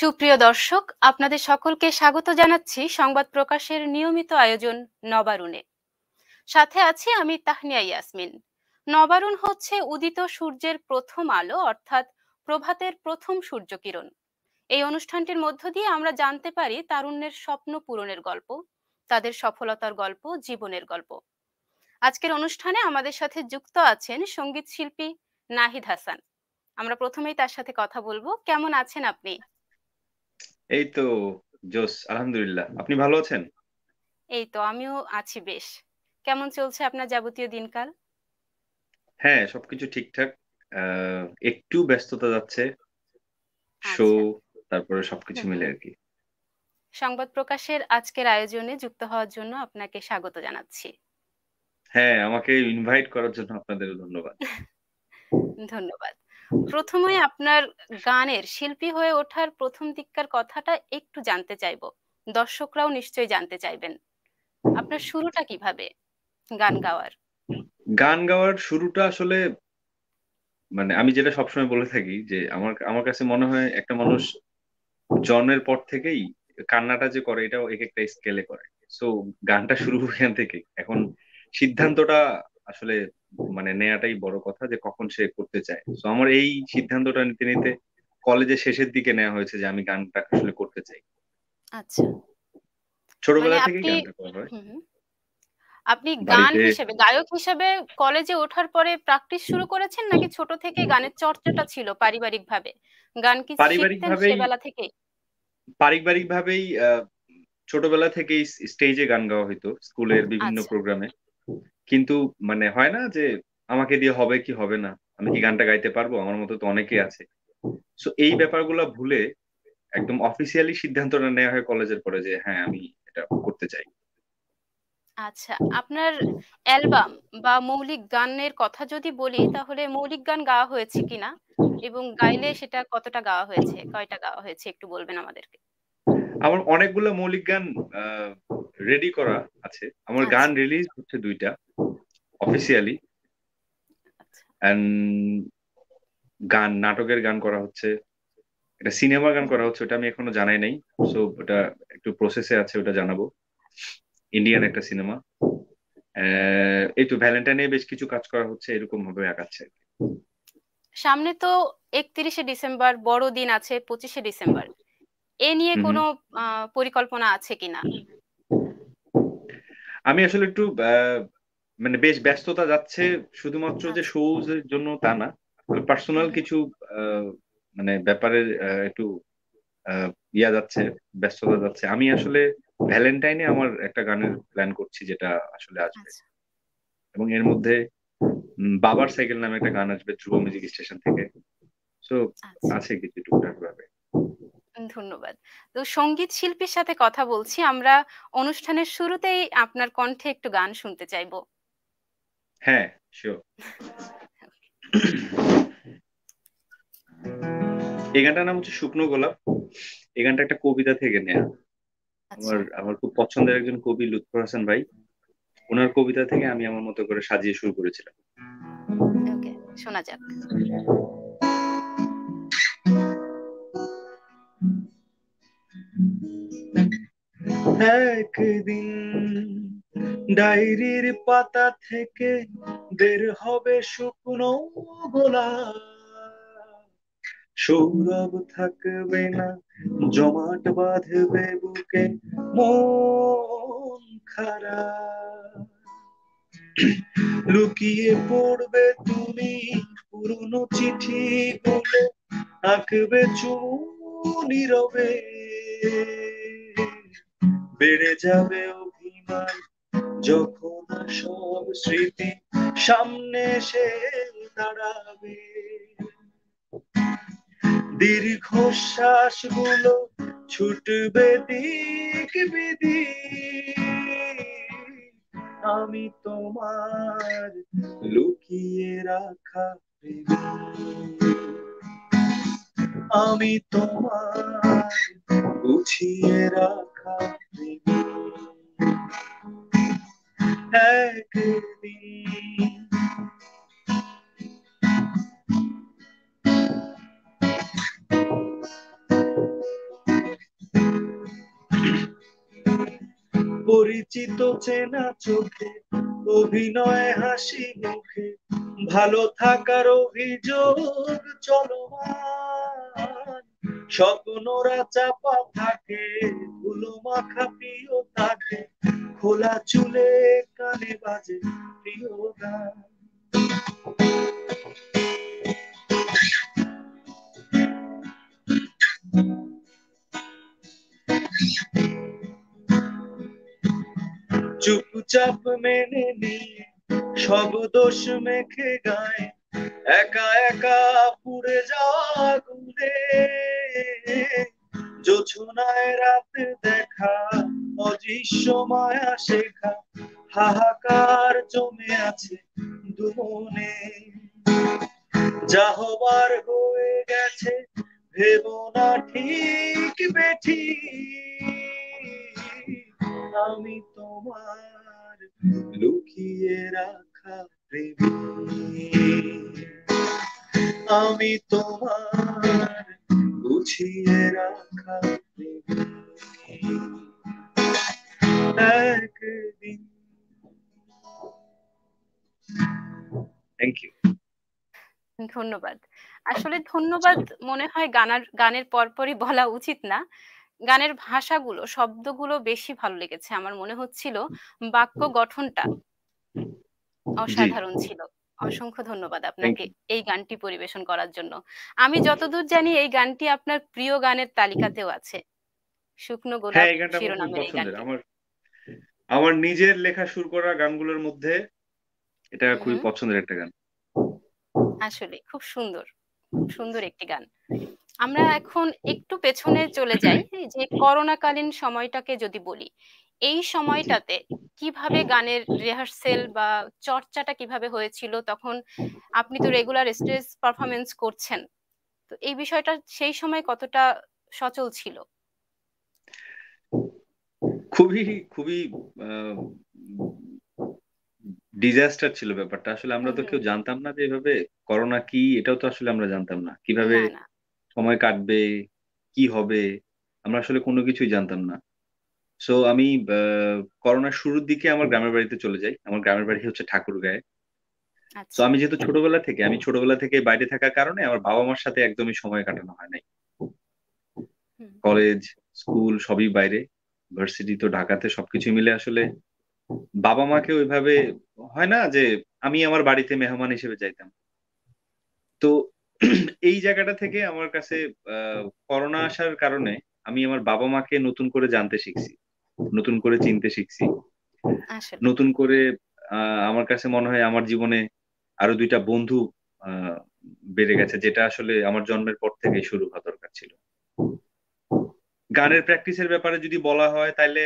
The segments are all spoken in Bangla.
সুপ্রিয় দর্শক, আপনাদের সকলকে স্বাগত জানাচ্ছি সংবাদ প্রকাশের নিয়মিত আয়োজন নবারুণে। সাথে আছি আমি তাহনিয়া ইয়াসমিন। নবারুণ হচ্ছে উদিত সূর্যের প্রথম আলো, অর্থাৎ প্রভাতের প্রথম সূর্যকিরণ। এই অনুষ্ঠানটির মধ্য দিয়ে আমরা জানতে পারি তারুণ্যের স্বপ্ন পূরণের গল্প, তাদের সফলতার গল্প, জীবনের গল্প। আজকের অনুষ্ঠানে আমাদের সাথে যুক্ত আছেন সঙ্গীত শিল্পী নাহিদ হাসান। আমরা প্রথমেই তার সাথে কথা বলবো। কেমন আছেন আপনি? এই তো জোস, আলহামদুলিল্লাহ। আপনি ভালো আছেন? এই তো আমিও আছি বেশ। কেমন চলছে আপনার যাবতীয় দিনকাল? হ্যাঁ, সবকিছু ঠিকঠাক। একটু ব্যস্ততা যাচ্ছে, শো, আচ্ছা। তারপরে সবকিছু হুম মিলে হুম। আর কি। সংবাদ প্রকাশের আজকের আয়োজনে যুক্ত হওয়ার জন্য আপনাকে স্বাগত জানাচ্ছি। হ্যাঁ, আমাকে ইনভাইট করার জন্য আপনাদেরও ধন্যবাদ। ধন্যবাদ। প্রথমে আপনার গানের শিল্পী হয়ে ওঠার প্রথম দিককার কথাটা একটু জানতে চাইবো। দর্শকরাও নিশ্চয়ই জানতে চাইবেন। আপনার শুরুটা কিভাবে গান গাওয়ার? গান গাওয়ার শুরুটা আসলে মানে আমি যেটা সবসময় বলে থাকি যে আমার আমার কাছে মনে হয় একটা মানুষ জন্মের পর থেকেই কান্নাটা যে করে এটাও এক একটা স্কেলে করে। সো গানটা শুরু এখান থেকে। এখন সিদ্ধান্তটা আসলে মানে নেয়াটাই বড় কথা যে কখন সে করতে চায়। সো আমার এই সিদ্ধান্তটা নিতে নিতে কলেজের শেষের দিকে নেওয়া হয়েছে যে আমি গানটা আসলে করতে চাই। আচ্ছা। মানে ছোটবেলা থেকেই আপনি গানটা করা হয় হুম হুম। আপনি গান বাড়িতে। হিসেবে গায়ক হিসেবে কলেজে ওঠার পরে প্র্যাকটিস শুরু করেছেন, নাকি ছোট থেকেই গানের চর্চাটা ছিল পারিবারিকভাবে? গান কি পারিবারিক শিখতেন ভাবেই সেবেলা থেকেই? পারিবারিক ভাবেই ছোটবেলা থেকেই স্টেজে গান গাওয়া হইতো স্কুলের বিভিন্ন আচ্ছা। প্রোগ্রামে। কিন্তু মানে হয় না যে আমাকে দিয়ে হবে কি হবে না, আমি কি গানটা গাইতে পারবো, আমার মতো তো অনেকেই আছে। সো এই ব্যাপারগুলো ভুলে একদম অফিসিয়ালি সিদ্ধান্তটা নেওয়া হয় কলেজের পরে যে হ্যাঁ আমি এটা করতে চাই। আচ্ছা, আপনার অ্যালবাম বা মৌলিক গানের কথা যদি বলি, তাহলে মৌলিক গান গাওয়া হয়েছে কিনা এবং গাইলে সেটা কতটা গাওয়া হয়েছে, কয়টা গাওয়া হয়েছে একটু বলবেন আমাদেরকে? আমার অনেকগুলো মৌলিক গান রেডি করা আছে। আমার গান আচ্ছা। রিলিজ হচ্ছে দুইটা অফিসিয়ালি, আচ্ছা। এন্ড গান নাটকের গান করা হচ্ছে, এটা সিনেমার গান হুম করা হুম। হচ্ছে, ওটা আমি এখনো জানাই নাই। সো ওটা একটু প্রসেসে আছে, ওটা জানাবো। ইন্ডিয়ান একটা সিনেমা। এই তো ভ্যালেন্টাইনে বেশ কিছু কাজ করা হচ্ছে, এরকম ভাবে আগাচ্ছে। সামনে তো 31শে ডিসেম্বর বড়দিন আছে, 25শে ডিসেম্বর। এ নিয়ে হুম হুম। কোনো পরিকল্পনা আছে কিনা? আমি আসলে একটু মানে বেশ ব্যস্ততা যাচ্ছে, শুধুমাত্র যে আচ্ছা। শোজ এর জন্য তা না, হুম পার্সোনাল হুম। কিছু আহ, মানে ব্যাপারে একটু ইয়া যাচ্ছে, ব্যস্ততা যাচ্ছে। আমি আসলে ভ্যালেন্টাইনে আমার একটা গানের প্ল্যান করছি যেটা আসলে আসবে, আচ্ছা। এবং এর মধ্যে বাবার সাইকেল নামে একটা গান আসবে ধ্রুব মিউজিক স্টেশন থেকে। সো আচ্ছা। আছে কিছু টুকটাক ভাবে। ধন্যবাদ। তো সঙ্গীত শিল্পীর সাথে কথা বলছি আমরা, অনুষ্ঠানের শুরুতেই আপনার কণ্ঠে একটু গান শুনতে চাইবো। হ্যাঁ, শিওর। এই গানটার নাম হচ্ছে শুকনো গোলাপ। এই গানটা একটা কবিতা থেকে নেয়া। আমার আচ্ছা। আমার খুব পছন্দের একজন কবি লুৎফর হাসান ভাই, ওনার কবিতা থেকে আমি আমার মতো করে সাজিয়ে শুরু করেছিলাম। ওকে, শোনা যাক। একদিন ডায়েরির পাতা থেকে বের হবে শুকনো গোলাপ, সৌরভ থাকবে না, জমাট বাঁধবে বুকে মন খারাপ, লুকিয়ে পড়বে তুমি পুরনো চিঠি গুলো, আঁকবে চুমু নীরবে, বেড়ে যাবে অভিমান যখন সব স্মৃতি সামনে এসে দাঁড়াবে, দীর্ঘশ্বাস গুলো ছুটবে দিক বিদিক, আমি তোমার লুকিয়ে রাখা প্রেমিক, আমি তোমার গুছিয়ে রাখা প্রেমিক। একদিন পরিচিত চেনা চোখে, অভিনয় হাসি মুখে, ভালো থাকার অভিযোগ চলমান, স্বপ্নরা চাপা থাকে, ধুলো মাখা প্রিয় থাকে, খোলা চুলে কানে বাজে প্রিয় গান। চুপচাপ মেনে নিয়ে সব দোষ মেখে গায়, একা একা পুড়ে যাওয়া আগুনে, জোছনায় রাত দেখা, অদৃশ্য মায়া শেখা, হাহাকার জমে আছে দুমনে, যা হবার হয়ে গেছে, ভেবো না ঠিক বেঠিক, আমি তোমার লুকিয়ে রাখা প্রেমিক, আমি তোমার গুছিয়ে রাখা প্রেমিক, একদিন। Thank you. ধন্যবাদ। আসলে ধন্যবাদ মনে হয় গানের পরপরই বলা উচিত না। গানের ভাষাগুলো, শব্দগুলো বেশি ভালো লেগেছে। আমার মনে হচ্ছিল বাক্য গঠনটা জি, অসাধারণ ছিল। অসংখ্য ধন্যবাদ থ্যাংক আপনাকে ইউ। এই গানটি পরিবেশন করার জন্য। আমি যতদূর জানি এই গানটি আপনার প্রিয় গানের তালিকাতেও আছে। শুকনো হ্যাঁ, গোলাপ এই গানটা আমার খুবই শিরোনামের এই পছন্দের। গানটি। আমার আমার নিজের লেখা সুর করা গানগুলোর মধ্যে এটা হুম, খুবই হুম। পছন্দের একটা গান। আসলে খুব সুন্দর, খুব সুন্দর একটি গান। আমরা এখন একটু পেছনে চলে যাই, এই যে করোনাকালীন সময়টাকে যদি বলি, এই জি। সময়টাতে কিভাবে গানের রিহার্সেল বা চর্চাটা কিভাবে হয়েছিল? তখন আপনি তো রেগুলার স্টেজ পারফরমেন্স করছেন, তো এই বিষয়টা সেই সময় কতটা সচল ছিল? খুবই খুবই ডিজাস্টার ছিল ব্যাপারটা। আসলে আমরা হুম, তো হুম। কেউ জানতাম না যে এভাবে করোনা কি, এটাও তো আসলে আমরা জানতাম না কিভাবে না, না। সময় কাটবে, কি হবে, আমরা আসলে কোনো কিছুই জানতাম না। সো আমি করোনার শুরুর দিকে আমার গ্রামের বাড়িতে চলে যাই। আমার গ্রামের বাড়ি হচ্ছে ঠাকুরগাঁয়ে। তো আচ্ছা। আমি যেহেতু আমি ছোটবেলা থেকে বাইরে থাকার কারণে আমার বাবা মার সাথে একদমই সময় কাটানো হয় নাই। হুম, কলেজ, স্কুল সবই বাইরে, ভার্সিটি তো ঢাকাতে, সবকিছু মিলে আসলে বাবা মাকে ওইভাবে হয় না যে আমি আমার বাড়িতে মেহমান হিসেবে যাইতাম। তো এই জায়গাটা থেকে আমার কাছে আহ করোনা আসার কারণে আমি আমার বাবা মাকে নতুন করে জানতে শিখছি, নতুন করে চিনতে শিখছি, আসলে। নতুন করে আমার কাছে মনে হয় আমার জীবনে আরো দুইটা বন্ধু আহ বেড়ে গেছে, যেটা আসলে আমার জন্মের পর থেকেই শুরু হওয়া দরকার ছিল। গানের প্র্যাকটিসের ব্যাপারে যদি বলা হয় তাহলে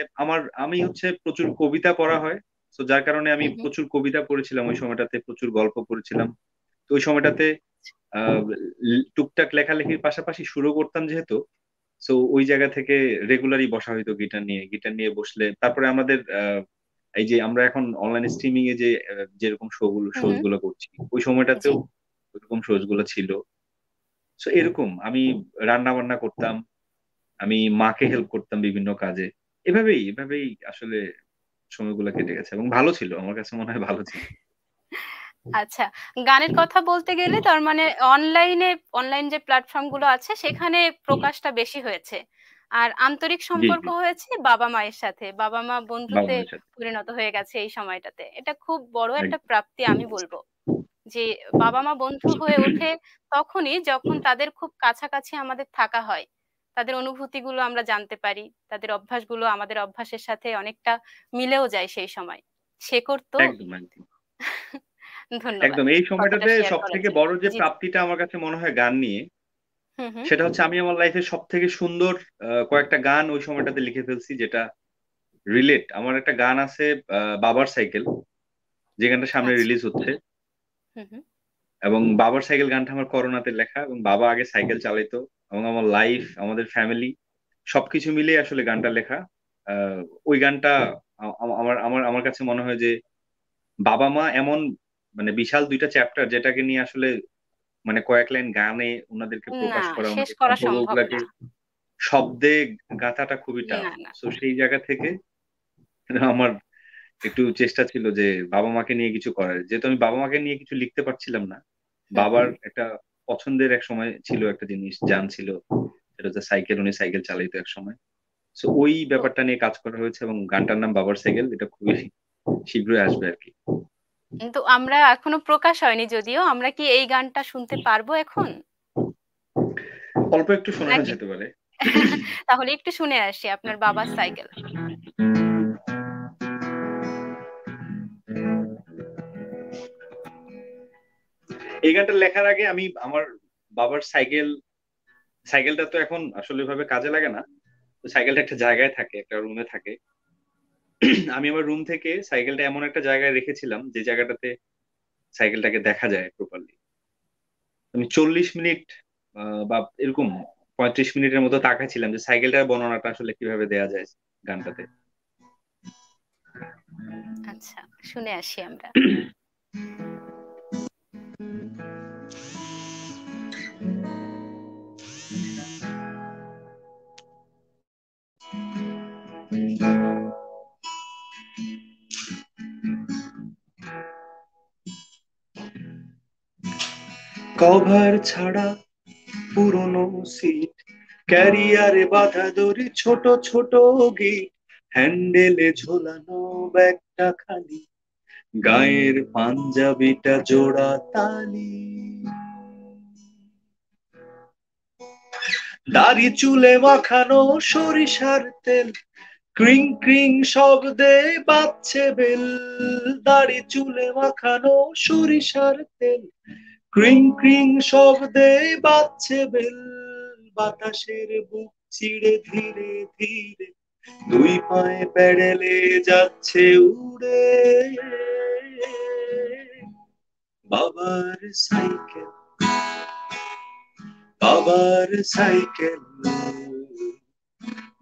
আমি হচ্ছে প্রচুর কবিতা পড়া হয়, তো যার কারণে আমি হুম, হুম। প্রচুর কবিতা পড়েছিলাম ওই সময়টাতে, প্রচুর গল্প পড়েছিলাম। তো ওই সময়টাতে আহ টুকটাক লেখালেখির পাশাপাশি শুরু করতাম যেহেতু, তো ওই জায়গা থেকে রেগুলারই বসা হইতো গিটার নিয়ে বসলে, তারপরে আমাদের এই যে আমরা এখন অনলাইন স্ট্রিমিং এ যে যেরকম হুম, শোজ হুম। গুলো করছি, ওই জি। সময়টাতেও ওইরকম শোজ গুলো ছিল। তো এরকম আমি রান্না বান্না করতাম, আমি মাকে হেল্প করতাম বিভিন্ন কাজে, এভাবেই আসলে সময়গুলো কেটে গেছে এবং ভালো ছিল, আমার কাছে মনে হয় ভালো ছিল। আচ্ছা, গানের কথা বলতে গেলে তার মানে অনলাইন যে প্ল্যাটফর্ম গুলো আছে সেখানে প্রকাশটা বেশি হয়েছে। আর আন্তরিক জি, সম্পর্ক জি। হয়েছে বাবা-মায়ের সাথে। বাবা-মা বাবা বন্ধুতে মায়ের সাথে পরিণত হয়ে গেছে এই সময়টাতে। এটা খুব বড় একটা একদম। প্রাপ্তি আমি বলব। যে বাবা-মা বন্ধু হয়ে ওঠে তখনই যখন তাদের খুব কাছাকাছি আমাদের থাকা হয়। তাদের অনুভূতিগুলো আমরা জানতে পারি। তাদের অভ্যাসগুলো আমাদের অভ্যাসের সাথে অনেকটা মিলেও যায় সেই সময়। শেকড় তো। একদম একদম ধন্যবাদ একদম এই কথাটা সময়টাতে শেয়ার সব করার থেকে জন্য। বড় যে জি, জি। প্রাপ্তিটা আমার কাছে মনে হয় গান নিয়ে, হুম, হুম। সেটা হচ্ছে আমি আমার লাইফে সব থেকে সুন্দর কয়েকটা গান ওই সময়টাতে লিখে ফেলছি, যেটা আমার একটা গান আছে বাবার সাইকেল, যে গানটা সামনে আচ্ছা। রিলিজ হচ্ছে। হুম, হুম। এবং বাবার সাইকেল গানটা আমার করোনাতে লেখা, এবং বাবা আগে সাইকেল চালাইতো, এবং আমার লাইফ, আমাদের ফ্যামিলি সবকিছু মিলে আসলে গানটা লেখা। আহ, ওই গানটা আমার আমার আমার কাছে মনে হয় যে বাবা মা এমন মানে বিশাল দুইটা চ্যাপ্টার, যেটাকে নিয়ে আসলে মানে কয়েক লাইন গানে ওনাদেরকে না, প্রকাশ করা, শেষ ওনাদের করা সম্ভব সম্পর্কগুলোকে না। শব্দে গাঁথাটা খুবই টাফ। না, না। তো সেই জায়গা থেকে আমার একটু চেষ্টা ছিল যে বাবা মাকে নিয়ে কিছু করার, যেহেতু আমি বাবা মাকে নিয়ে কিছু লিখতে পারছিলাম না। হুম বাবার হুম। একটা পছন্দের এক সময় ছিল একটা জিনিস, যান ছিল, সেটা হচ্ছে সাইকেল। উনি সাইকেল চালাইতো এক সময়। তো ওই তো ব্যাপারটা নিয়ে কাজ করা হয়েছে, এবং গানটার নাম বাবার সাইকেল। এটা খুবই শীঘ্রই আসবে আর কি। কিন্তু আমরা এখনো প্রকাশ হয়নি, যদিও আমরা কি এই গানটা শুনতে পারবো এখন অল্প একটু শোনানো নাকি? যেতে পারে। তাহলে একটু শুনে আসি আপনার বাবার সাইকেল। এই গানটা লেখার আগে আমি আমার বাবার সাইকেলটা তো এখন আসলে ভাবে কাজে লাগে না। তো সাইকেলটা একটা জায়গায় থাকে, একটা রুমে থাকে। আমি আমার রুম থেকে সাইকেলটা এমন একটা জায়গায় রেখেছিলাম যে জায়গাটাতে সাইকেলটাকে দেখা যায় প্রপারলি। আমি 40 মিনিট বা এরকম 35 মিনিটের মতো তাকাইছিলাম যে সাইকেলটার বর্ণনাটা আসলে কিভাবে দেয়া যায় গানটাতে। আচ্ছা, শুনে আসি আমরা। কভার ছাড়া পুরনো সিট, ক্যারিয়ারে বাধা দড়ি, ছোট ছোট গিট, হ্যান্ডেলে ঝোলানো ব্যাগটা খালি, গায়ের পাঞ্জাবিটা জোড়া তালি, দাড়ি চুলে মাখানো সরিষার তেল, ক্রিং ক্রিং শব্দে বাজছে বেল, দাড়ি চুলে মাখানো সরিষার তেল, ক্রিং ক্রিং শব্দে বাজছে বেল, বাতাসের বুক চিড়ে ধীরে ধীরে দুই পায়ে প্যাডেলে যাচ্ছে উড়ে বাবার সাইকেল, বাবার সাইকেল,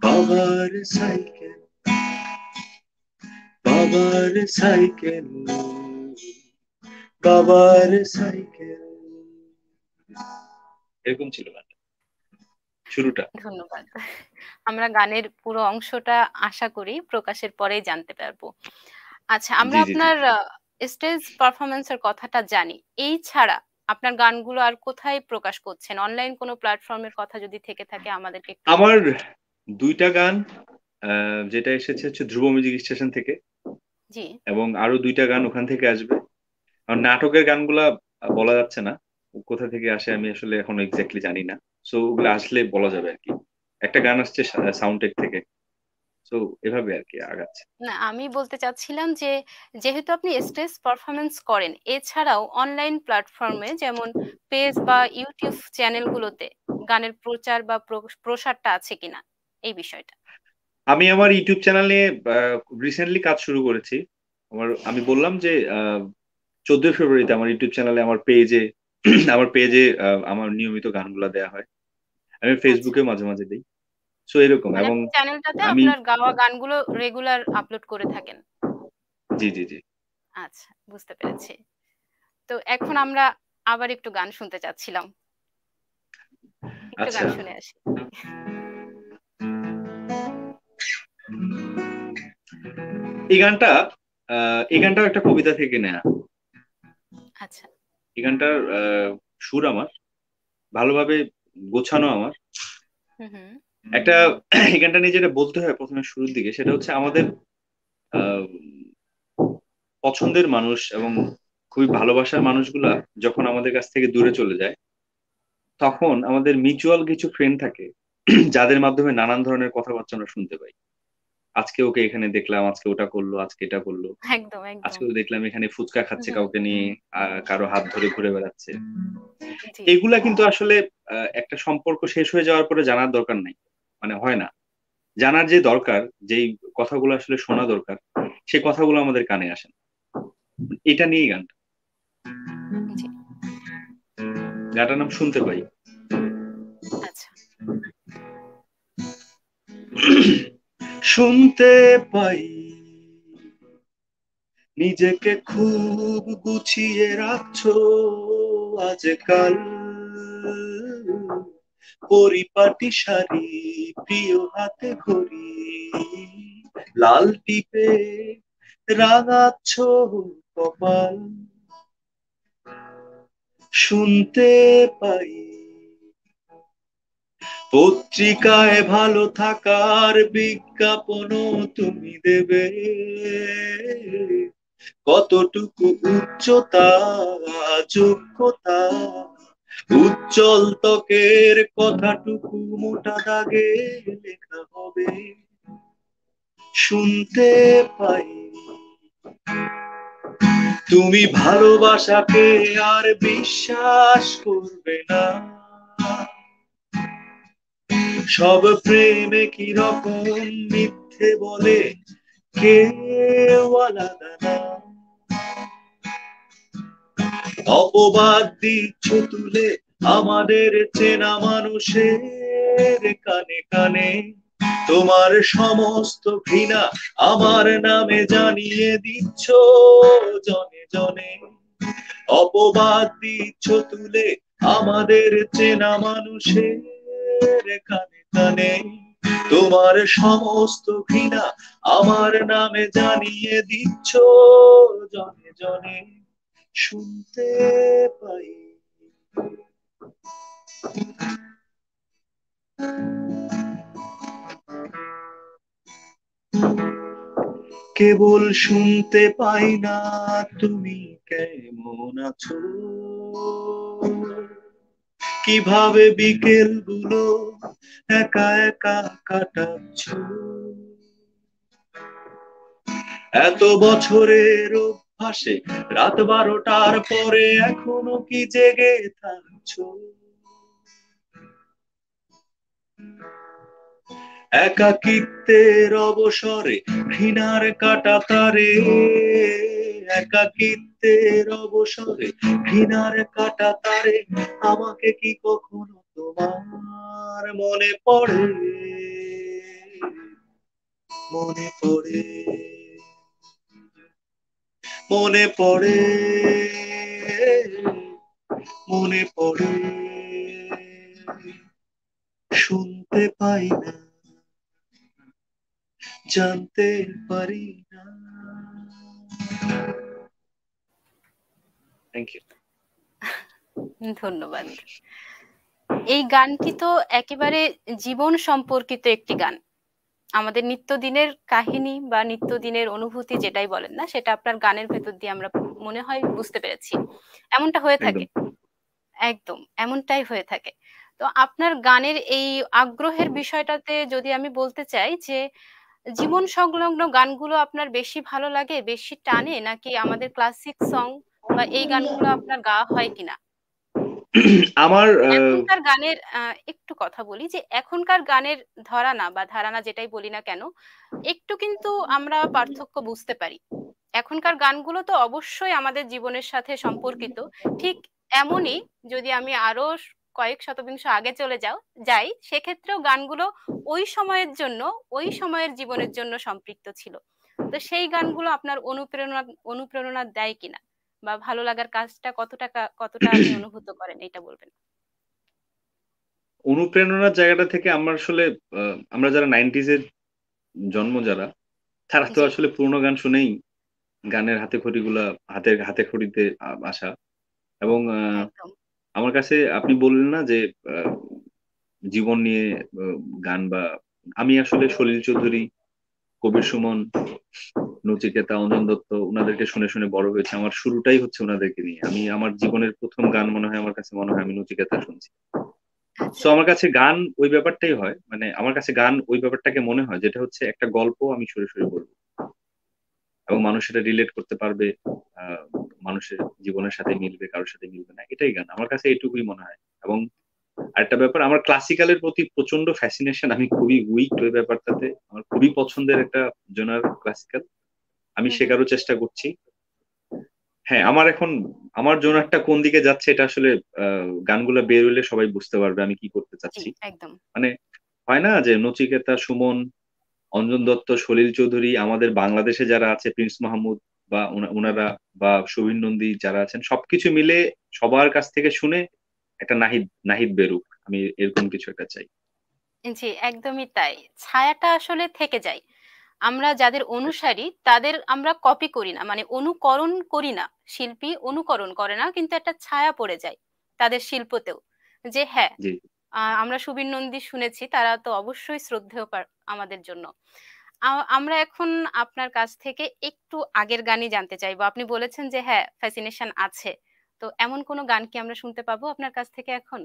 বাবার সাইকেল, বাবার সাইকেল, বাবার সাইকেল। এরকম ছিল গানটা, শুরুটা। ধন্যবাদ। আমরা গানের পুরো অংশটা আশা করি প্রকাশের পরেই জানতে পারবো। আচ্ছা, আমরা জি জি জি। আপনার স্টেজ পারফরম্যান্স এর কথাটা জানি। এই ছাড়া আপনার গানগুলো আর কোথায় প্রকাশ করছেন? অনলাইন কোনো প্ল্যাটফর্মের কথা যদি থেকে থাকে আমাদেরকে একটু আমার বলবেন। দুইটা গান, যেটা এসেছে হচ্ছে ধ্রুব মিউজিক স্টেশন থেকে, জি। এবং আরো দুইটা গান ওখান থেকে আসবে। আর নাটকের গানগুলা বলা যাচ্ছে না কোথা থেকে আসে, আমি আসলে এখন এক্স্যাক্টলি জানি না। সো ওগুলো আসলে বলা যাবে আর কি। একটা গান আসছে সাউন্ডটেক থেকে। সো এভাবে আর কি আগাচ্ছে। না, আমি বলতে চাচ্ছিলাম যে যেহেতু আপনি স্টেজ পারফরম্যান্স করেন, এছাড়াও অনলাইন প্ল্যাটফর্মে যেমন পেজ বা ইউটিউব চ্যানেলগুলোতে গানের প্রচার বা প্রসারটা আছে কিনা এই বিষয়টা। আমি আমার ইউটিউব চ্যানেলে রিসেন্টলি কাজ শুরু করেছি। আমি বললাম যে 14 ফেব্রুয়ারিতে আমার ইউটিউব চ্যানেলে, আমার পেজে আমার পেজে আমার নিয়মিত গানগুলা দেয়া হয়। আমি আচ্ছা, ফেসবুকে মাঝে মাঝে দিই। সো এরকম। মানে এবং আপনি চ্যানেলটাতে আমি, আপনার গাওয়া গানগুলো রেগুলার আপলোড করে থাকেন। জি জি জি। আচ্ছা, বুঝতে পেরেছি। তো এখন আমরা আবার একটু গান শুনতে চাচ্ছিলাম। একটু আচ্ছা, গান শুনে আসি। এই গানটাও একটা কবিতা থেকে নেয়া। আচ্ছা। এই গানটার সুর আমার ভালোভাবে গোছানো আমার হুম হুম। একটা। এই গানটা নিয়ে যেটা বলতে হয় প্রথমে শুরুর দিকে, সেটা হচ্ছে আমাদের আহ, পছন্দের মানুষ এবং খুবই ভালোবাসার মানুষগুলা যখন আমাদের কাছ থেকে দূরে চলে যায়, তখন আমাদের মিউচুয়াল কিছু ফ্রেন্ড থাকে যাদের মাধ্যমে নানান ধরনের কথাবার্তা আমরা শুনতে পাই। আজকে ওকে এখানে দেখলাম, আজকে ওটা করলো, আজকে এটা করলো, একদম একদম। আজকেও দেখলাম এখানে ফুচকা হুম খাচ্ছে হুম। কাউকে নিয়ে, কারো হাত ধরে ঘুরে বেড়াচ্ছে। জি। এগুলা কিন্তু আসলে একটা সম্পর্ক শেষ হয়ে যাওয়ার পরে জানার দরকার নাই, মানে হয় না। জানার যে দরকার, যেই কথাগুলো আসলে শোনা দরকার, সেই কথাগুলো আমাদের কানে আসে না। এটা নিয়েই গানটা। জি। গানটার নাম শুনতে পাই। আচ্ছা। শুনতে পাই নিজেকে খুব গুছিয়ে রাখছো আজকাল, পরিপাটি শাড়ি, প্রিয় হাতে ঘড়ি, লাল টিপে রাঙাচ্ছ কপাল, শুনতে পাই পত্রিকায় ভালো থাকার বিজ্ঞাপনও তুমি দেবে। কতটুকু উচ্চতা, যোগ্যতা, উজ্জ্বল ত্বকের কথাটুকু মোটা দাগে লেখা হবে, শুনতে পাই তুমি ভালোবাসাকে আর বিশ্বাস করবে না, সব প্রেমে কি রকম মিথ্যে বলে কেউ আলাদা না। অপবাদ দিচ্ছ তুলে আমাদের চেনা মানুষের কানে কানে, তোমার সমস্ত ঘৃণা আমার নামে জানিয়ে দিচ্ছ জনে জনে। অপবাদ দিচ্ছ তুলে আমাদের চেনা মানুষের কানে কানে, তোমার সমস্ত ঘৃণা আমার নামে জানিয়ে দিচ্ছ জনে জনে, শুনতে পাই। কেবল শুনতে পাই না তুমি কেমন আছো, কিভাবে বিকেল গুলো একা একা কাটাচ্ছ, এত বছরের অভ্যাসে রাত 12টার পরে এখনো কি জেগে থাকছো, একাকিত্বের অবসরে ঘৃণার কাটা তারে, একাকিত্বের অবসরে ঘৃণার কাটা তারে, আমাকে কি কখনো তোমার মনে পড়ে, মনে পড়ে, মনে পড়ে, মনে পড়ে, শুনতে পাই না, জানতে পারি না। Thank you. ধন্যবাদ। এই গানটি তো একেবারে জীবন সম্পর্কিত একটি গান। আমাদের নিত্যদিনের কাহিনী বা নিত্যদিনের অনুভূতি যেটাই বলেন না, সেটা আপনার গানের ভেতর দিয়ে আমরা মনে হয় বুঝতে পেরেছি। এমনটা হয়ে থাকে, একদম। একদম এমনটাই হয়ে থাকে। তো আপনার গানের এই আগ্রহের বিষয়টাতে যদি আমি বলতে চাই যে জীবন সংলগ্ন গানগুলো আপনার বেশি ভালো লাগে, বেশি টানে, নাকি আমাদের ক্লাসিক সং বা এই গানগুলো আপনার গাওয়া হয় কিনা? আমার এখনকার গানের একটু কথা বলি যে এখনকার গানের ধরানা বা ধারণা যেটাই বলি না কেন, একটু কিন্তু আমরা পার্থক্য বুঝতে পারি। এখনকার গানগুলো তো অবশ্যই আমাদের জীবনের সাথে সম্পর্কিত, ঠিক এমনই যদি আমি আরো কয়েক শতবিংশ আগে চলে যাই, সেক্ষেত্রেও গানগুলো ওই সময়ের জন্য, ওই সময়ের জীবনের জন্য সম্পৃক্ত ছিল। তো সেই গানগুলো আপনার অনুপ্রেরণা অনুপ্রেরণা দেয় কিনা, বা ভালো লাগার কাজটা কতটা আপনি অনুভূত করেন, এটা বলবেন। অনুপ্রেরণার জায়গাটা থেকে আমরা আসলে আমরা যারা 90s এর জন্ম যারা, তারা তো জি, আসলে পুরোনো গান শুনেই গানের হাতে খড়িগুলা হাতের হাতে খড়িতে আসা। এবং একদম। আমার কাছে আপনি বললেন না যে আহ, জীবন নিয়ে আহ, গান, বা আমি আসলে সলিল চৌধুরী, কবির সুমন, নচিকেতা, অঞ্জন দত্ত, ওনাদেরকে শুনে শুনে বড় হয়েছে। আমার শুরুটাই হচ্ছে ওনাদেরকে নিয়ে। আমি আমার জীবনের প্রথম গান মনে হয়, আমার কাছে মনে হয় আমি নচিকেতা শুনছি। সো আচ্ছা। আমার কাছে গান ওই ব্যাপারটাই হয়, মানে আমার কাছে গান ওই ব্যাপারটাকে মনে হয় যেটা হচ্ছে একটা গল্প আমি সরে সরে বলবো, এবং মানুষ সেটা রিলেট করতে পারবে। আহ মানুষের জীবনের সাথে মিলবে, কারোর সাথে মিলবে না, এটাই গান। আমার কাছে এইটুকুই মনে হয়। এবং আরেকটা ব্যাপার, আমার ক্লাসিক্যালের প্রতি প্রচন্ড ফ্যাসিনেশন, আমি খুবই উইক ওই ব্যাপারটাতে। আমার খুবই পছন্দের একটা জোনার ক্লাসিক্যাল, আমি হুম হুম। শেখারও চেষ্টা করছি। হ্যাঁ, আমার এখন আমার জোনারটা কোন দিকে যাচ্ছে এটা আসলে গানগুলো বের হলে সবাই বুঝতে পারবে আমি কি করতে জি, চাচ্ছি। একদম। মানে হয় না যে নচিকেতা, সুমন, অঞ্জন দত্ত, সলিল চৌধুরী, আমাদের বাংলাদেশে যারা আছে প্রিন্স মাহমুদ বা ওনারা, বা শুভিন নন্দী যারা আছেন, সবকিছু মিলে সবার কাছ থেকে শুনে একটা নাহিদ নাহিদ বেরুক, আমি এরকম কিছু একটা চাই। জি, একদমই তাই। ছায়াটা আসলে থেকে যায়। আমরা যাদের অনুসারী তাদের আমরা কপি করি না, মানে অনুকরণ করি না। শিল্পী অনুকরণ করে না, কিন্তু একটা ছায়া পড়ে যায় তাদের শিল্পতেও, যে হ্যাঁ, জি। আমরা সুবীর নন্দী শুনেছি, তারা তো অবশ্যই শ্রদ্ধেয় আমাদের জন্য। আমরা এখন আপনার কাছ থেকে একটু আগের গানই জানতে চাইবো। আপনি বলেছেন যে হ্যাঁ, ফ্যাসিনেশন আছে, তো এমন কোনো গান কি আমরা শুনতে পাবো আপনার কাছ থেকে এখন,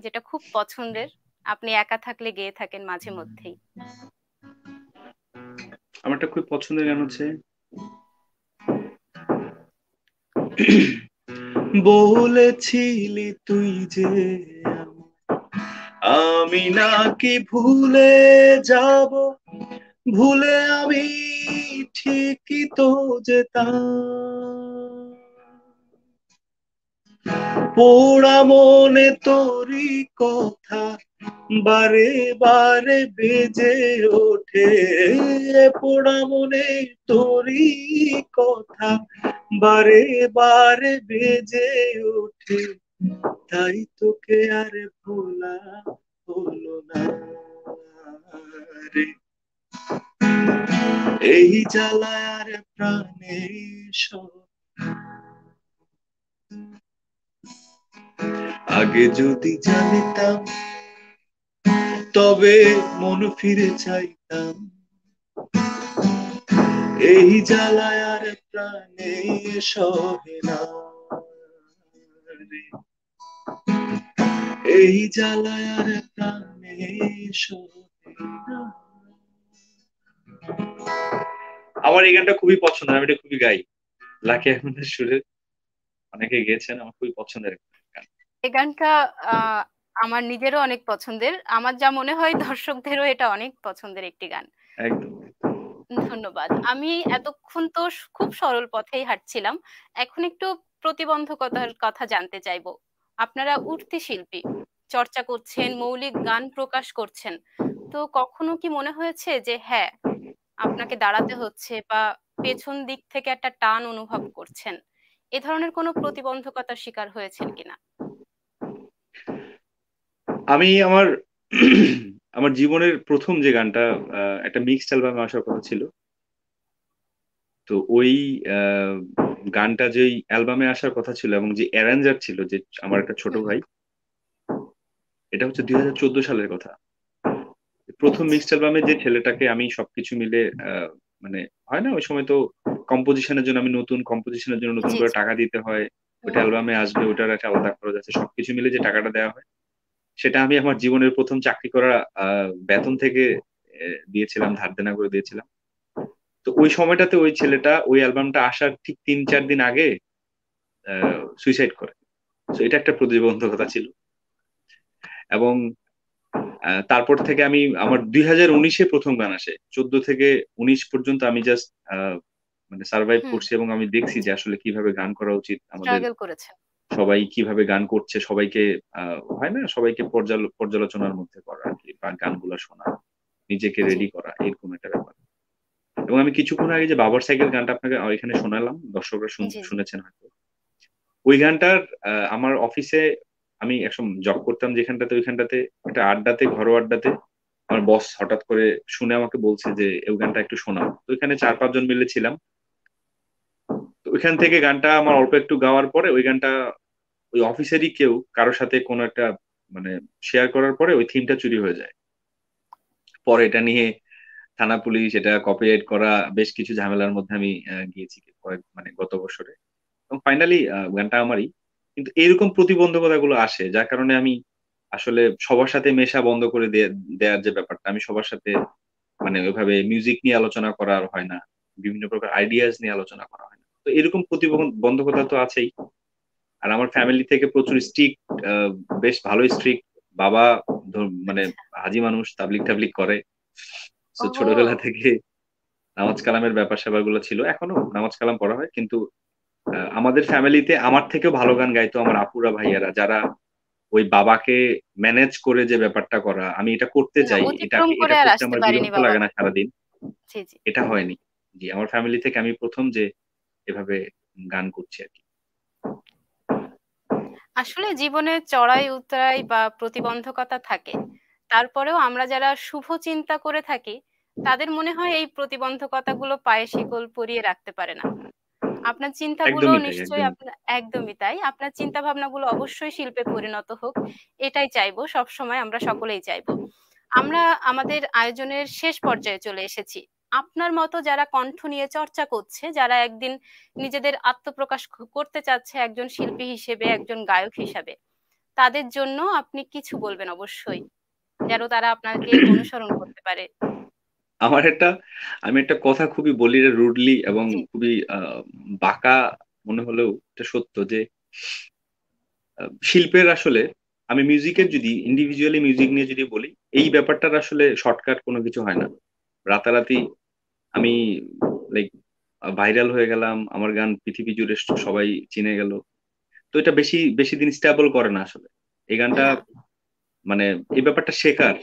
যেটা খুব পছন্দের, আপনি একা থাকলে গেয়ে থাকেন মাঝে মধ্যেই? আমার একটা খুব পছন্দের গান হচ্ছে বলেছিলি তুই যে আমি নাকি ভুলে যাব, ভুলে আমি ঠিকই তো যেতাম, পোড়া মনে তোরই কথা বারে বারে বেজে ওঠে, পোড়া মনে তোরই কথা বারে বারে বেজে ওঠে, তাই তোকে আর ভোলা হলো না রে, এই জ্বালায় আর প্রাণে সব, আগে যদি জানিতাম তবে মন ফিরে চাইতাম, এই জ্বালায় আর প্রাণে সহে না রে, এই জ্বালায় আর প্রাণে সহে না। আমার এই গানটা খুবই পছন্দের, আমি এটা খুবই গাই। লাকি আহমেদের সুরে অনেকে গেয়েছেন, আমার খুবই পছন্দের একটা গান। এই গানটা আহ আমার নিজেরও অনেক পছন্দের, আমার যা মনে হয় দর্শকদেরও এটা অনেক পছন্দের একটি গান। একদম। ধন্যবাদ। আমি এতক্ষণ তো খুব সরল পথেই হাঁটছিলাম, এখন একটু প্রতিবন্ধকতার কথা জানতে চাইবো। আপনারা উঠতি শিল্পী, চর্চা করছেন, মৌলিক গান প্রকাশ করছেন, তো কখনো কি মনে হয়েছে যে হ্যাঁ, আপনাকে দাঁড়াতে হচ্ছে, বা পেছন দিক থেকে একটা টান অনুভব করছেন? এ ধরনের কোনো প্রতিবন্ধকতার শিকার হয়েছেন কিনা? আমি আমার আমার জীবনের প্রথম যে গানটা, একটা মিক্সড অ্যালবামে আসার কথা ছিল, তো ওই আহ, গানটা যেই অ্যালবামে আসার কথা ছিল এবং যে অ্যারেঞ্জার ছিল যে আমার একটা ছোট হুম। ভাই, এটা হচ্ছে 2014 সালের কথা। প্রথম আচ্ছা। মিক্সড অ্যালবামে যে ছেলেটাকে আমি সবকিছু মিলে মানে হয় না ওই সময় তো কম্পোজিশনের জন্য, আমি নতুন কম্পোজিশনের জন্য নতুন জি করে জি। টাকা দিতে হয়, হুম ওটা হুম। অ্যালবামে আসবে, ওটার একটা আলাদা খরচ আছে, সবকিছু মিলে যে টাকাটা দেওয়া হয়, সেটা আমি আমার জীবনের প্রথম চাকরি করা বেতন থেকে দিয়েছিলাম, ধার দেনা করে দিয়েছিলাম। তো ওই সময়টাতে ওই ছেলেটা ওই অ্যালবামটা আসার ঠিক 3-4 দিন আগে সুইসাইড করে। তো এটা একটা প্রতিবন্ধকতা ছিল। এবং তারপর থেকে আমি আমার 2019-এ প্রথম গান আসে, 14 থেকে 19 পর্যন্ত আমি জাস্ট মানে সার্ভাইভ হুম। করছি এবং আমি দেখছি যে আসলে কিভাবে গান করা উচিত, আমাদের স্ট্রাগল করেছেন। সবাই কিভাবে গান করছে, সবাইকে হয় না সবাইকে পর্যালোচনার মধ্যে করা আর কি, বা গানগুলো শোনা, নিজেকে জি। রেডি করা, এরকম একটা ব্যাপার। এবং আমি কিছুক্ষণ আগে যে বাবার সাইকেল গানটা আপনাকে এখানে শোনালাম, দর্শকরা জি জি। শুনেছেন হয়তো, ওই গানটার আমার অফিসে আমি একসময় জব করতাম যেখানটাতে, ওইখানটাতে একটা আড্ডাতে, ঘরোয়া আড্ডাতে আমার বস হঠাৎ করে শুনে আমাকে বলছে যে ওই গানটা একটু শোনাও। তো ওইখানে 4-5 জন মিলে ছিলাম, তো ওইখান থেকে গানটা আমার অল্প একটু গাওয়ার পরে ওই গানটা ওই অফিসেরই কেউ কারোর সাথে কোনো একটা মানে শেয়ার করার পরে ওই থিমটা চুরি হয়ে যায়। পরে এটা নিয়ে থানা পুলিশ, এটা কপিরাইট করা, বেশ কিছু ঝামেলার মধ্যে আমি গিয়েছি মানে গত বছরে, এবং ফাইনালি গানটা আমারই। কিন্তু এরকম প্রতিবন্ধকতা গুলো আসে যার কারণে আমি আসলে সবার সাথে মেশা বন্ধ করে দেওয়ার যে ব্যাপারটা, আমি সবার সাথে মানে ওইভাবে মিউজিক নিয়ে আলোচনা করা আর হয় না, বিভিন্ন প্রকার আইডিয়াস নিয়ে আলোচনা করা হয় না। তো এরকম প্রতিবন্ধকতা তো আছেই। আর আমার ফ্যামিলি থেকে প্রচুর স্ট্রিক্ট, বেশ ভালোই স্ট্রিক্ট। বাবা মানে আচ্ছা। হাজি মানুষ, তাবলিগ টাবলিগ করে। তো ছোটবেলা ওহো। থেকে নামাজ কালামের ব্যাপার স্যাপার গুলো ছিল, এখনো নামাজ কালাম পড়া হয়, কিন্তু আমাদের ফ্যামিলিতে আমার থেকেও ভালো গান গাইতো আমার আপুরা ভাইয়ারা, যারা ওই বাবাকে ম্যানেজ করে যে ব্যাপারটা করা, আমি এটা করতে না, চাই, অতিক্রম এটাকে করে এটা আর করতে আসতে আমার পারেনি বিরক্ত লাগে না বাবাকে। সারাদিন, জি জি। এটা হয়নি। জি, আমার ফ্যামিলি থেকে আমি প্রথম যে এভাবে গান করছি আর কি। আসলে জীবনে চড়াই উতরাই বা প্রতিবন্ধকতা থাকে, তারপরেও আমরা যারা শুভ চিন্তা করে থাকি, তাদের মনে হয় এই প্রতিবন্ধকতাগুলো পায়ে শিকল পরিয়ে রাখতে পারে না। আপনার চিন্তাগুলো একদমই তাই, নিশ্চয়ই একদমই। একদমই তাই। আপনার চিন্তা ভাবনাগুলো অবশ্যই শিল্পে পরিণত হোক। এটাই চাইবো। সবসময় আমরা সকলেই চাইবো। আমরা আমাদের আয়োজনের শেষ পর্যায়ে চলে এসেছি। আপনার মতো যারা কণ্ঠ নিয়ে চর্চা করছে, যারা একদিন নিজেদের আত্মপ্রকাশ করতে চাচ্ছে একজন শিল্পী হিসেবে, একজন গায়ক হিসাবে, তাদের জন্য আপনি কিছু বলবেন অবশ্যই। যেন তারা আপনাকে অনুসরণ করতে পারে। আমার আমি একটা কথা খুবই বলি রুডলি এবং জি, খুবই বাঁকা মনে হলেও এটা সত্য যে শিল্পের আসলে আমি মিউজিকের হুম, যদি ইন্ডিভিজুয়ালি মিউজিক নিয়ে যদি বলি, এই ব্যাপারটার আসলে শর্টকাট কোনো কিছু হয় না। রাতারাতি আমি লাইক ভাইরাল হয়ে গেলাম, আমার গান পৃথিবী জুড়ে সবাই চিনে গেল। তো এটা বেশি বেশি দিন স্টেবল করে না আসলে। এই গানটা না, মানে এই ব্যাপারটা শেখার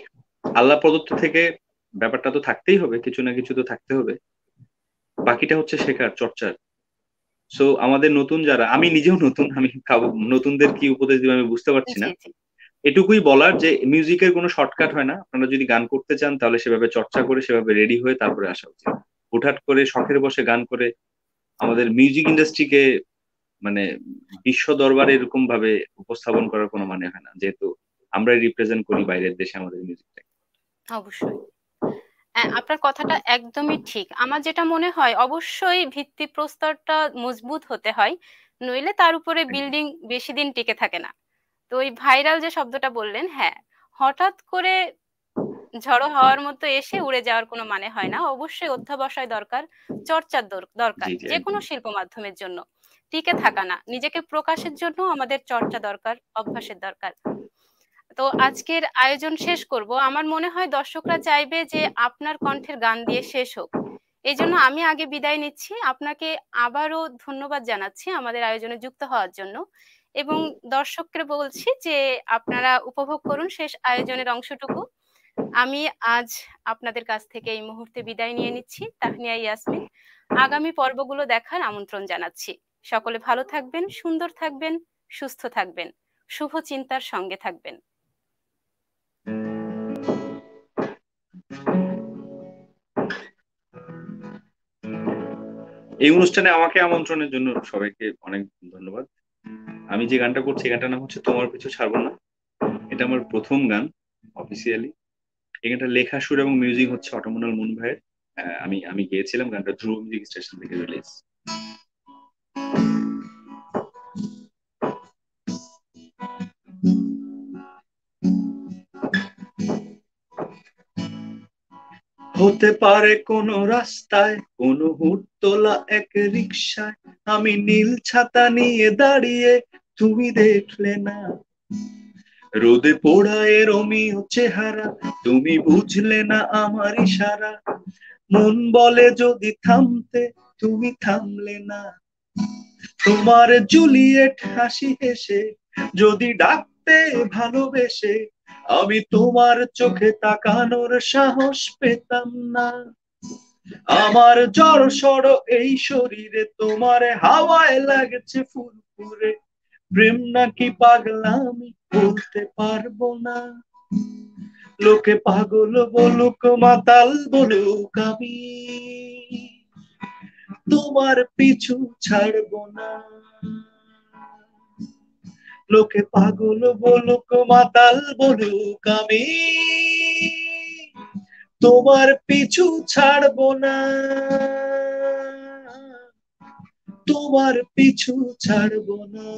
আল্লাহ প্রদত্ত থেকে ব্যাপারটা তো থাকতেই হবে, কিছু না কিছু তো থাকতে হবে। বাকিটা হচ্ছে শেখার, চর্চার। সো আমাদের নতুন যারা, আমি নিজেও নতুন, আমি নতুনদের কি উপদেশ দিব আমি বুঝতে পারছি না। জি, জি, এটুকুই বলার যে মিউজিকের কোনো শর্টকাট হয় না। আপনারা যদি গান করতে চান তাহলে সেভাবে চর্চা করে সেভাবে রেডি হয়ে তারপরে আসা উচিত। হুটহাট করে শখের বসে গান করে আমাদের মিউজিক ইন্ডাস্ট্রিকে মানে বিশ্ব দরবারে এরকম ভাবে উপস্থাপন করার কোনো মানে হয় না, যেহেতু আমরাই রিপ্রেজেন্ট করি বাইরের দেশে আমাদের মিউজিকটাকে। অবশ্যই। হ্যাঁ, আপনার কথাটা একদমই ঠিক। আমার যেটা মনে হয় অবশ্যই ভিত্তিপ্রস্তরটা মজবুত হতে হয়। নইলে তার উপরে বিল্ডিং বেশিদিন টিকে থাকে না। তো ওই ভাইরাল যে শব্দটা বললেন, হ্যাঁ, হঠাৎ করে ঝড়ো হাওয়ার মতো এসে উড়ে যাওয়ার কোনো মানে হয় না। অবশ্যই অধ্যবসায় দরকার, চর্চার দরকার। জি জি, যেকোনো একদম। শিল্প মাধ্যমের জন্য। টিকে থাকা না, নিজেকে প্রকাশের জন্য আমাদের চর্চা দরকার, অভ্যাসের দরকার। তো আজকের আয়োজন শেষ করব। আমার মনে হয় দর্শকরা চাইবে যে আপনার কণ্ঠের গান দিয়ে শেষ হোক। এজন্য আমি আগে বিদায় নিচ্ছি। আপনাকে আবারও ধন্যবাদ জানাচ্ছি আমাদের আয়োজনে যুক্ত হওয়ার জন্য। এবং দর্শককে বলছি যে আপনারা উপভোগ করুন শেষ আয়োজনের অংশটুকু। আমি আজ আপনাদের কাছ থেকে এই মুহূর্তে বিদায় নিয়ে নিচ্ছি। তাহনিয়া ইয়াসমিন। আগামী পর্বগুলো দেখার আমন্ত্রণ জানাচ্ছি। সকলে ভালো থাকবেন, সুন্দর থাকবেন, সুস্থ থাকবেন। শুভ চিন্তার সঙ্গে থাকবেন। এই অনুষ্ঠানে আমাকে আমন্ত্রণের জন্য সবাইকে অনেক ধন্যবাদ। আমি যে গানটা করছি এই গানটার নাম হচ্ছে তোমার পিছু ছাড়বো না। এটা আমার প্রথম গান অফিসিয়ালি। এই গানটা লেখা, সুর এবং মিউজিক হচ্ছে অটোমোনাল মুন ভাইয়ের। আমি আমি গেয়েছিলাম, গানটা ধ্রুব মিউজিক স্টেশন থেকে রিলিজ। হতে পারে কোনো রাস্তায়, কোনো হুড়তোলা এক রিকশায়, আমি নীল ছাতা নিয়ে দাঁড়িয়ে, তুমি দেখলে না। রোদে পোড়া এ রোমিও চেহারা, তুমি বুঝলে না আমার ইশারা। মন বলে যদি থামতে, তুমি থামলে না। তোমার জুলিয়েট হাসি হেসে যদি ডাকতে ভালোবেসে, আমি তোমার চোখে তাকানোর সাহস পেতাম না। আমার জড়সড় এই শরীরে তোমার হাওয়ায় লাগছে ফুরফুরে। প্রেম নাকি পাগলামি বলতে পারবো না। লোকে পাগল বলুক মাতাল বলুক, আমি তোমার পিছু ছাড়বো না। লোকে পাগল বলুক মাতাল বলুক, আমি তোমার পিছু ছাড়বো না। তোমার পিছু ছাড়বো না।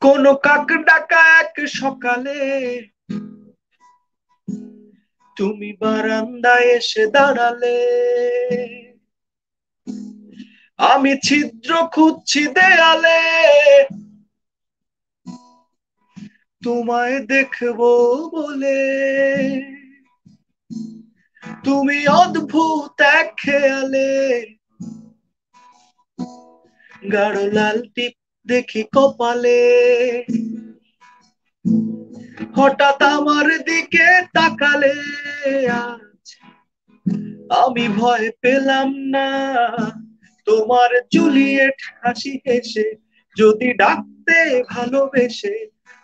কোন কাক ডাকা এক সকালে তুমি বারান্দায় এসে দাঁড়ালে, আমি ছিদ্র খুঁজছি দেয়ালে, তোমায় দেখবো বলে। তুমি অদ্ভুত এক খেয়ালে, গাঢ় লাল টিপ দেখি কপালে। হঠাৎ আমার দিকে তাকালে, আজ আমি ভয় পেলাম না তোমার জুলিয়েট হাসি হেসে, যদি ডাকতে ভালোবেসে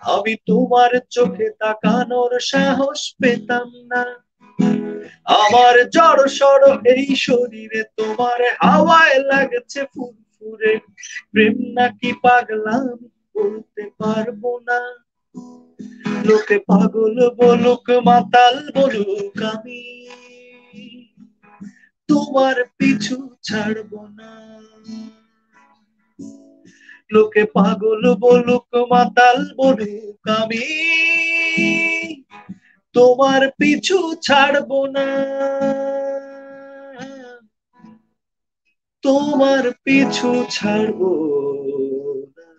আমি তোমার চোখে তাকানোর সাহস পেতাম না। আমার জড় সড় এই শরীরে তোমার হাওয়ায় লাগছে ফুরফুরে, প্রেম নাকি পাগলামি বলতে পারবো না। লোকে পাগল বলুক মাতাল বলুক, আমি তোমার পিছু ছাড়বো না। লোকে পাগল বলুক মাতাল বলুক, আমি তোমার পিছু ছাড়বো না। তোমার পিছু ছাড়বো না।